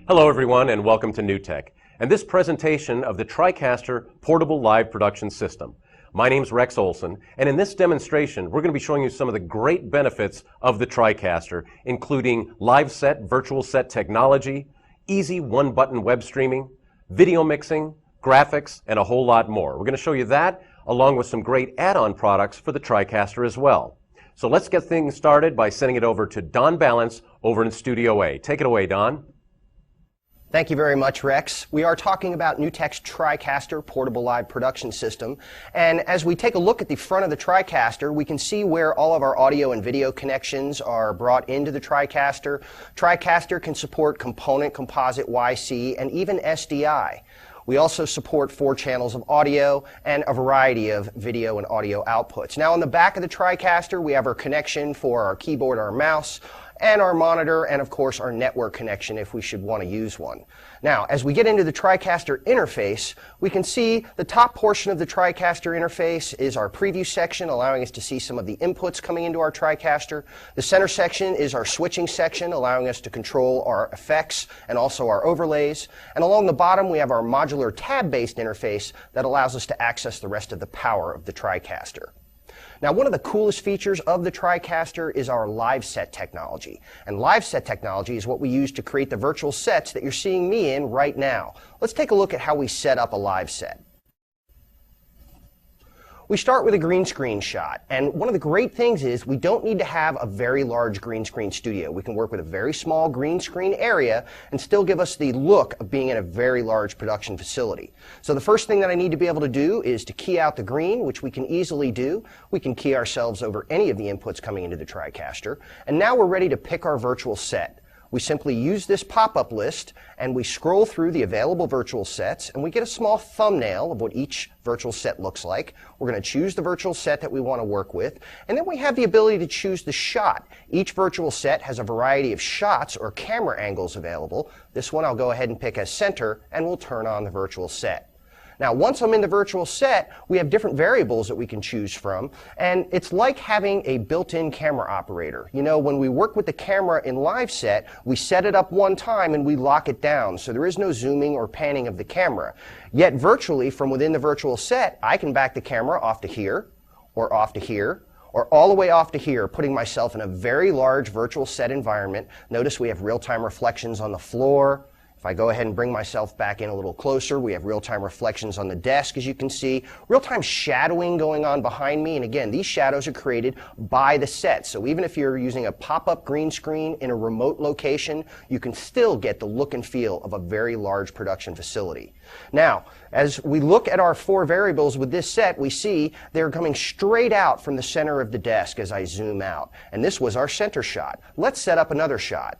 Hello everyone and welcome to New Tech and this presentation of the Tricaster Portable Live Production System. My name's Rex Olson, and in this demonstration we're going to be showing you some of the great benefits of the Tricaster, including live set, virtual set technology, easy one-button web streaming, video mixing, graphics, and a whole lot more. We're going to show you that along with some great add-on products for the Tricaster as well. So let's get things started by sending it over to Don Balance over in Studio A. Take it away, Don. Thank you very much, Rex. We are talking about NewTek's Tricaster Portable Live Production System. And as we take a look at the front of the Tricaster, we can see where all of our audio and video connections are brought into the Tricaster. Tricaster can support component, composite, YC, and even SDI. We also support 4 channels of audio and a variety of video and audio outputs. Now on the back of the Tricaster, we have our connection for our keyboard, our mouse, and our monitor, and of course our network connection if we should want to use one. Now, as we get into the Tricaster interface, we can see the top portion of the Tricaster interface is our preview section, allowing us to see some of the inputs coming into our Tricaster. The center section is our switching section, allowing us to control our effects and also our overlays. And along the bottom, we have our modular tab-based interface that allows us to access the rest of the power of the Tricaster. Now, one of the coolest features of the Tricaster is our live set technology. And live set technology is what we use to create the virtual sets that you're seeing me in right now. Let's take a look at how we set up a live set. We start with a green screen shot, and one of the great things is we don't need to have a very large green screen studio. We can work with a very small green screen area and still give us the look of being in a very large production facility. So the first thing that I need to be able to do is to key out the green, which we can easily do. We can key ourselves over any of the inputs coming into the Tricaster, and now we're ready to pick our virtual set. We simply use this pop-up list and we scroll through the available virtual sets and we get a small thumbnail of what each virtual set looks like. We're going to choose the virtual set that we want to work with, and then we have the ability to choose the shot. Each virtual set has a variety of shots or camera angles available. This one I'll go ahead and pick as center and we'll turn on the virtual set. Now, once I'm in the virtual set, we have different variables that we can choose from, and it's like having a built-in camera operator. You know, when we work with the camera in live set, we set it up one time and we lock it down, so there is no zooming or panning of the camera. Yet virtually, from within the virtual set, I can back the camera off to here, or off to here, or all the way off to here, putting myself in a very large virtual set environment. Notice we have real-time reflections on the floor. If I go ahead and bring myself back in a little closer, we have real-time reflections on the desk, as you can see. Real-time shadowing going on behind me, and again, these shadows are created by the set. So even if you're using a pop-up green screen in a remote location, you can still get the look and feel of a very large production facility. Now, as we look at our 4 variables with this set, we see they're coming straight out from the center of the desk as I zoom out. And this was our center shot. Let's set up another shot.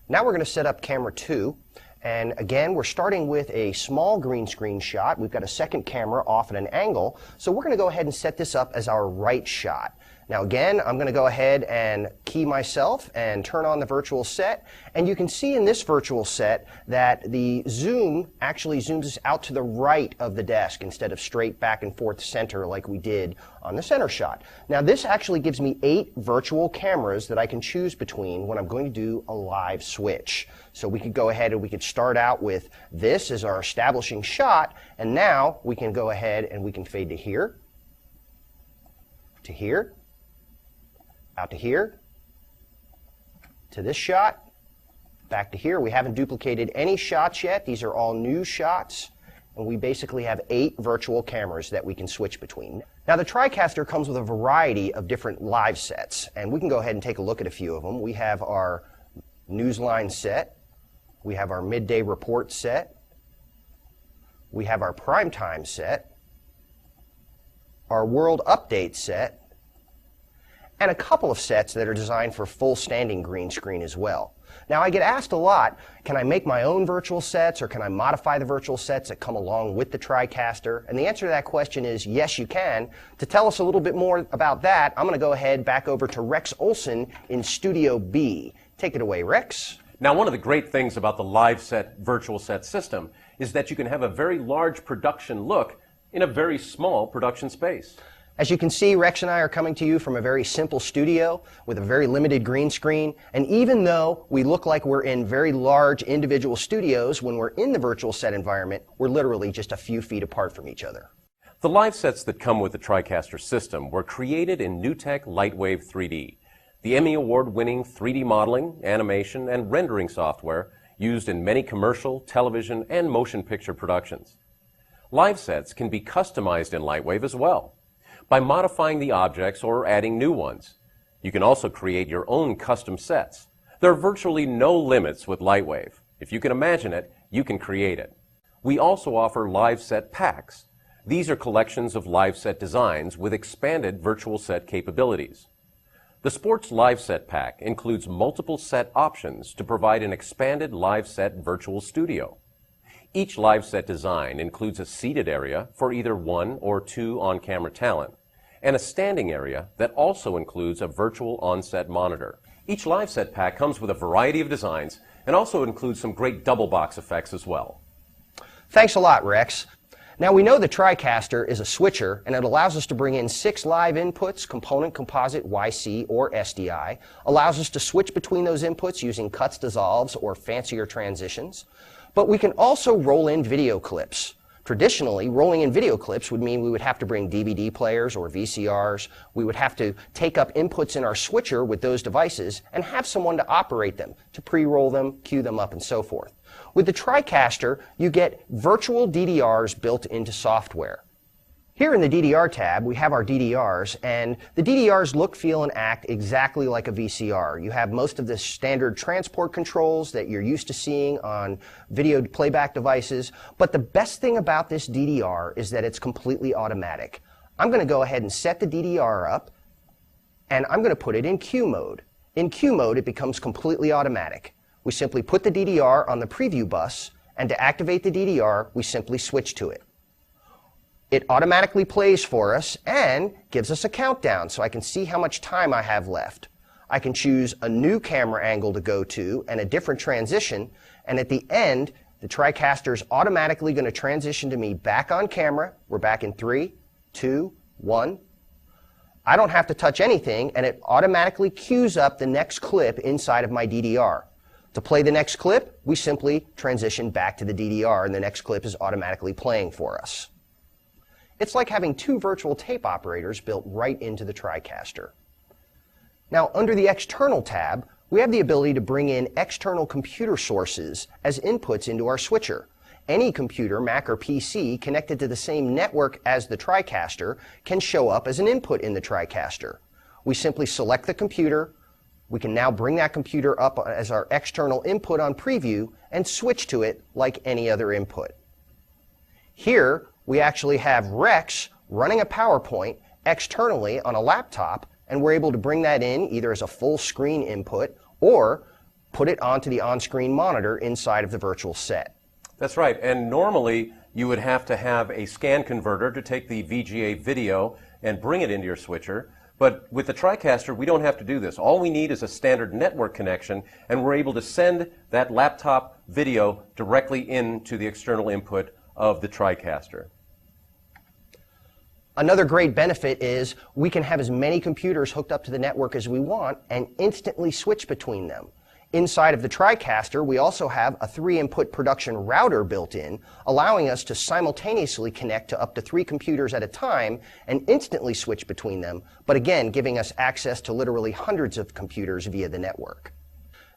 Now we're going to set up camera 2, and again we're starting with a small green screen shot. We've got a second camera off at an angle, so we're going to go ahead and set this up as our right shot. Now again, I'm going to go ahead and key myself and turn on the virtual set, and you can see in this virtual set that the zoom actually zooms us out to the right of the desk instead of straight back and forth center like we did on the center shot. Now this actually gives me 8 virtual cameras that I can choose between when I'm going to do a live switch. So we could go ahead and we could start out with this as our establishing shot, and now we can go ahead and we can fade to here, to here, out to here, to this shot, back to here. We haven't duplicated any shots yet. These are all new shots, and we basically have 8 virtual cameras that we can switch between. Now the Tricaster comes with a variety of different live sets, and we can go ahead and take a look at a few of them. We have our Newsline set, we have our Midday Report set, we have our Primetime set, our World Update set, and a couple of sets that are designed for full standing green screen as well. Now I get asked a lot, can I make my own virtual sets or can I modify the virtual sets that come along with the Tricaster? And the answer to that question is yes, you can. To tell us a little bit more about that, I'm going to go ahead back over to Rex Olson in Studio B. Take it away, Rex. Now, one of the great things about the live set virtual set system is that you can have a very large production look in a very small production space. As you can see, Rex and I are coming to you from a very simple studio with a very limited green screen, and even though we look like we're in very large individual studios, when we're in the virtual set environment, we're literally just a few feet apart from each other. The live sets that come with the Tricaster system were created in NewTek Lightwave 3D, the Emmy Award-winning 3D modeling, animation, and rendering software used in many commercial, television, and motion picture productions. Live sets can be customized in Lightwave as well, by modifying the objects or adding new ones. You can also create your own custom sets. There are virtually no limits with Lightwave. If you can imagine it, you can create it. We also offer live set packs. These are collections of live set designs with expanded virtual set capabilities. The Sports Live Set Pack includes multiple set options to provide an expanded live set virtual studio. Each live set design includes a seated area for either one or two on-camera talent, and a standing area that also includes a virtual on-set monitor. Each live set pack comes with a variety of designs and also includes some great double box effects as well. Thanks a lot, Rex. Now we know the Tricaster is a switcher, and it allows us to bring in 6 live inputs, component, composite, YC, or SDI, allows us to switch between those inputs using cuts, dissolves, or fancier transitions. But we can also roll in video clips. Traditionally, rolling in video clips would mean we would have to bring DVD players or VCRs. We would have to take up inputs in our switcher with those devices and have someone to operate them, to pre-roll them, cue them up, and so forth. With the Tricaster, you get virtual DDRs built into software. Here in the DDR tab, we have our DDRs, and the DDRs look, feel, and act exactly like a VCR. You have most of the standard transport controls that you're used to seeing on video playback devices, but the best thing about this DDR is that it's completely automatic. I'm going to go ahead and set the DDR up, and I'm going to put it in Q mode. In Q mode, it becomes completely automatic. We simply put the DDR on the preview bus, and to activate the DDR, we simply switch to it. It automatically plays for us and gives us a countdown so I can see how much time I have left. I can choose a new camera angle to go to and a different transition, and at the end, the Tricaster is automatically going to transition to me back on camera. We're back in 3, 2, 1. I don't have to touch anything, and it automatically queues up the next clip inside of my DDR. To play the next clip, we simply transition back to the DDR, and the next clip is automatically playing for us. It's like having 2 virtual tape operators built right into the Tricaster. Now, under the External tab, we have the ability to bring in external computer sources as inputs into our switcher. Any computer, Mac or PC, connected to the same network as the Tricaster can show up as an input in the Tricaster. We simply select the computer. We can now bring that computer up as our external input on preview and switch to it like any other input. Here, we actually have Rex running a PowerPoint externally on a laptop, and we're able to bring that in either as a full screen input or put it onto the on-screen monitor inside of the virtual set. That's right, and normally you would have to have a scan converter to take the VGA video and bring it into your switcher, but with the Tricaster we don't have to do this. All we need is a standard network connection, and we're able to send that laptop video directly into the external input of the Tricaster. Another great benefit is we can have as many computers hooked up to the network as we want and instantly switch between them. Inside of the Tricaster, we also have a 3-input production router built in, allowing us to simultaneously connect to up to 3 computers at a time and instantly switch between them, but again, giving us access to literally hundreds of computers via the network.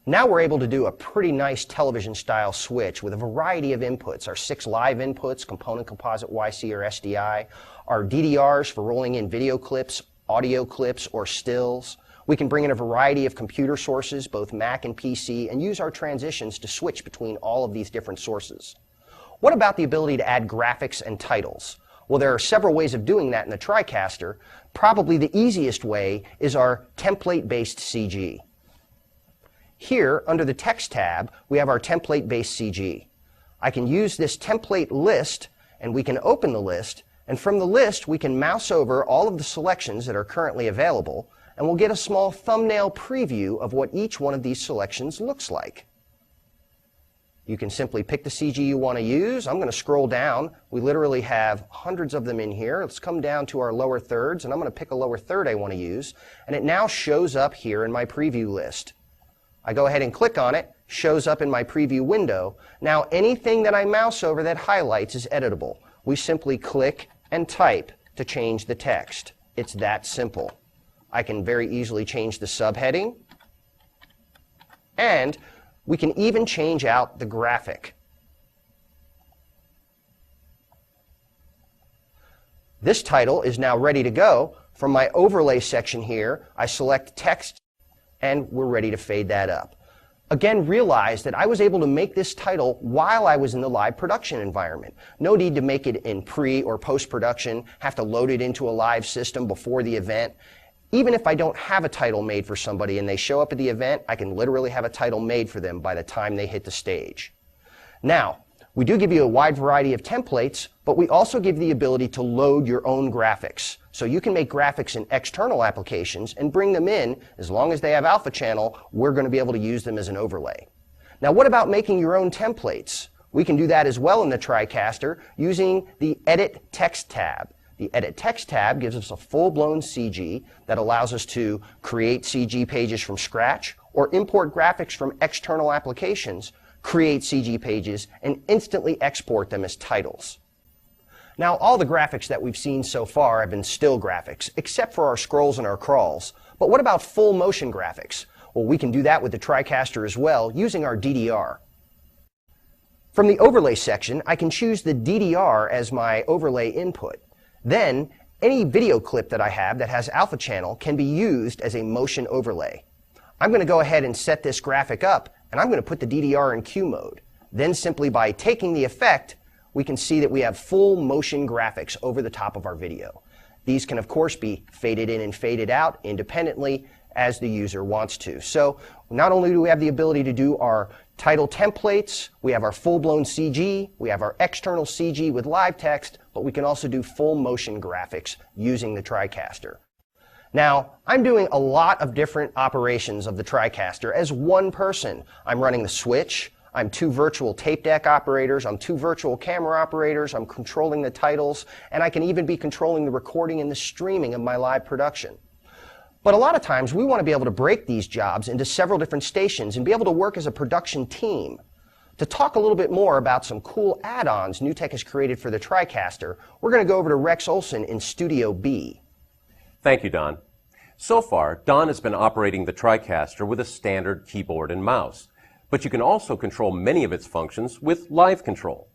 Now we're able to do a pretty nice television-style switch with a variety of inputs. Our 6 live inputs, component, composite, YC, or SDI. Our DDRs for rolling in video clips, audio clips, or stills. We can bring in a variety of computer sources, both Mac and PC, and use our transitions to switch between all of these different sources. What about the ability to add graphics and titles? Well, there are several ways of doing that in the Tricaster. Probably the easiest way is our template-based CG. Here, under the Text tab, we have our template-based CG. I can use this template list, and we can open the list, and from the list, we can mouse over all of the selections that are currently available, and we'll get a small thumbnail preview of what each one of these selections looks like. You can simply pick the CG you want to use. I'm going to scroll down. We literally have hundreds of them in here. Let's come down to our lower thirds, and I'm going to pick a lower third I want to use. And it now shows up here in my preview list. I go ahead and click on it, shows up in my preview window. Now anything that I mouse over that highlights is editable. We simply click and type to change the text. It's that simple. I can very easily change the subheading, and we can even change out the graphic. This title is now ready to go. From my overlay section here, I select text, and we're ready to fade that up. Again, realize that I was able to make this title while I was in the live production environment. No need to make it in pre or post-production, have to load it into a live system before the event. Even if I don't have a title made for somebody and they show up at the event, I can literally have a title made for them by the time they hit the stage. Now, we do give you a wide variety of templates, but we also give the ability to load your own graphics. So you can make graphics in external applications and bring them in. As long as they have alpha channel, we're going to be able to use them as an overlay. Now, what about making your own templates? We can do that as well in the Tricaster using the Edit Text tab. The Edit Text tab gives us a full-blown CG that allows us to create CG pages from scratch or import graphics from external applications, create CG pages, and instantly export them as titles. Now, all the graphics that we've seen so far have been still graphics, except for our scrolls and our crawls. But what about full motion graphics? Well, we can do that with the Tricaster as well, using our DDR. From the overlay section, I can choose the DDR as my overlay input. Then, any video clip that I have that has alpha channel can be used as a motion overlay. I'm going to go ahead and set this graphic up, and I'm going to put the DDR in Q mode. Then simply by taking the effect, we can see that we have full motion graphics over the top of our video. These can, of course, be faded in and faded out independently as the user wants to. So not only do we have the ability to do our title templates, we have our full-blown CG, we have our external CG with live text, but we can also do full motion graphics using the Tricaster. Now, I'm doing a lot of different operations of the Tricaster as one person. I'm running the switch, I'm 2 virtual tape deck operators, I'm 2 virtual camera operators, I'm controlling the titles, and I can even be controlling the recording and the streaming of my live production. But a lot of times we want to be able to break these jobs into several different stations and be able to work as a production team. To talk a little bit more about some cool add-ons NewTek has created for the Tricaster, we're going to go over to Rex Olson in Studio B. Thank you, Don. So far, Don has been operating the Tricaster with a standard keyboard and mouse, but you can also control many of its functions with Live Control.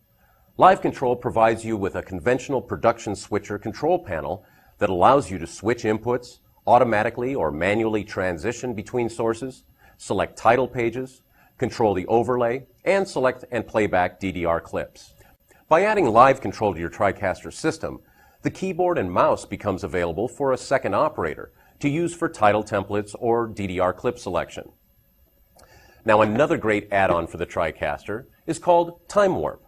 Live Control provides you with a conventional production switcher control panel that allows you to switch inputs, automatically or manually transition between sources, select title pages, control the overlay, and select and play back DDR clips. By adding Live Control to your Tricaster system, the keyboard and mouse becomes available for a second operator to use for title templates or DDR clip selection. Now, another great add-on for the Tricaster is called Time Warp.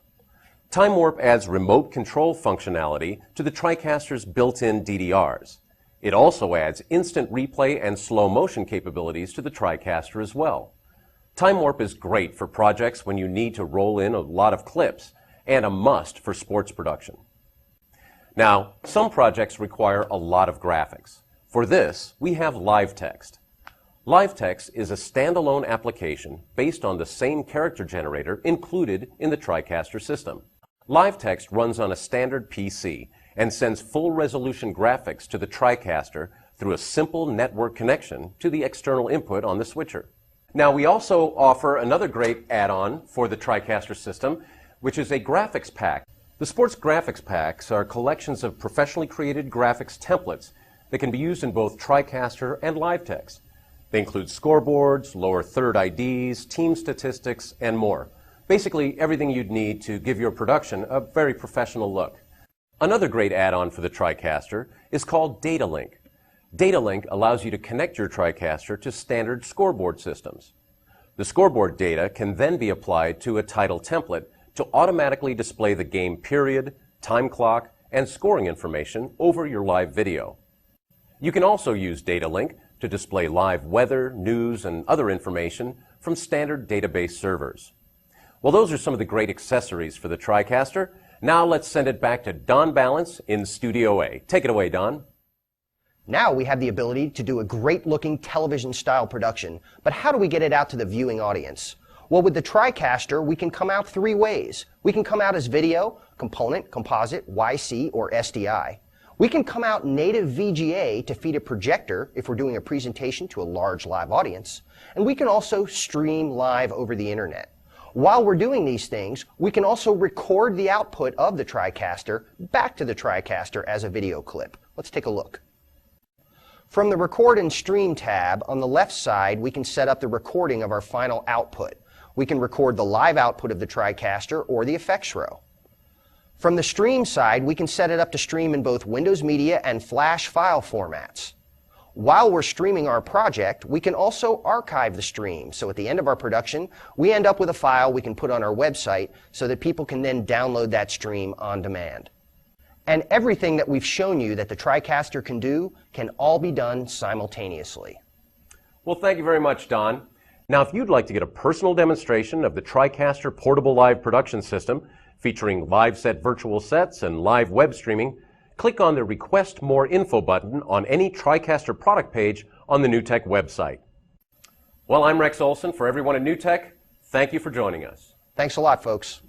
Time Warp adds remote control functionality to the Tricaster's built-in DDRs. It also adds instant replay and slow motion capabilities to the Tricaster as well. Time Warp is great for projects when you need to roll in a lot of clips, and a must for sports production. Now, some projects require a lot of graphics. For this, we have Live Text. Live Text is a standalone application based on the same character generator included in the Tricaster system. Live Text runs on a standard PC and sends full-resolution graphics to the Tricaster through a simple network connection to the external input on the switcher. Now, we also offer another great add-on for the Tricaster system, which is a graphics pack. The sports graphics packs are collections of professionally created graphics templates that can be used in both Tricaster and Live Text. They include scoreboards, lower third IDs, team statistics, and more. Basically, everything you'd need to give your production a very professional look. Another great add-on for the Tricaster is called Data Link. Data Link allows you to connect your Tricaster to standard scoreboard systems. The scoreboard data can then be applied to a title template to automatically display the game period, time clock, and scoring information over your live video. You can also use Data Link to display live weather, news, and other information from standard database servers. Well, those are some of the great accessories for the Tricaster. Now let's send it back to Don Balance in Studio A. Take it away, Don. Now we have the ability to do a great-looking television-style production, but how do we get it out to the viewing audience? Well, with the Tricaster, we can come out three ways. We can come out as video, component, composite, YC, or SDI. We can come out native VGA to feed a projector if we're doing a presentation to a large live audience. And we can also stream live over the internet. While we're doing these things, we can also record the output of the Tricaster back to the Tricaster as a video clip. Let's take a look. From the Record and Stream tab, on the left side, we can set up the recording of our final output. We can record the live output of the Tricaster or the effects row. From the Stream side, we can set it up to stream in both Windows Media and Flash file formats. While we're streaming our project, we can also archive the stream. So at the end of our production, we end up with a file we can put on our website so that people can then download that stream on demand. And everything that we've shown you that the Tricaster can do can all be done simultaneously. Well, thank you very much, Don. Now, if you'd like to get a personal demonstration of the Tricaster Portable Live Production System, featuring live set virtual sets and live web streaming, click on the Request More Info button on any Tricaster product page on the NewTek website. Well, I'm Rex Olson. For everyone at NewTek, thank you for joining us. Thanks a lot, folks.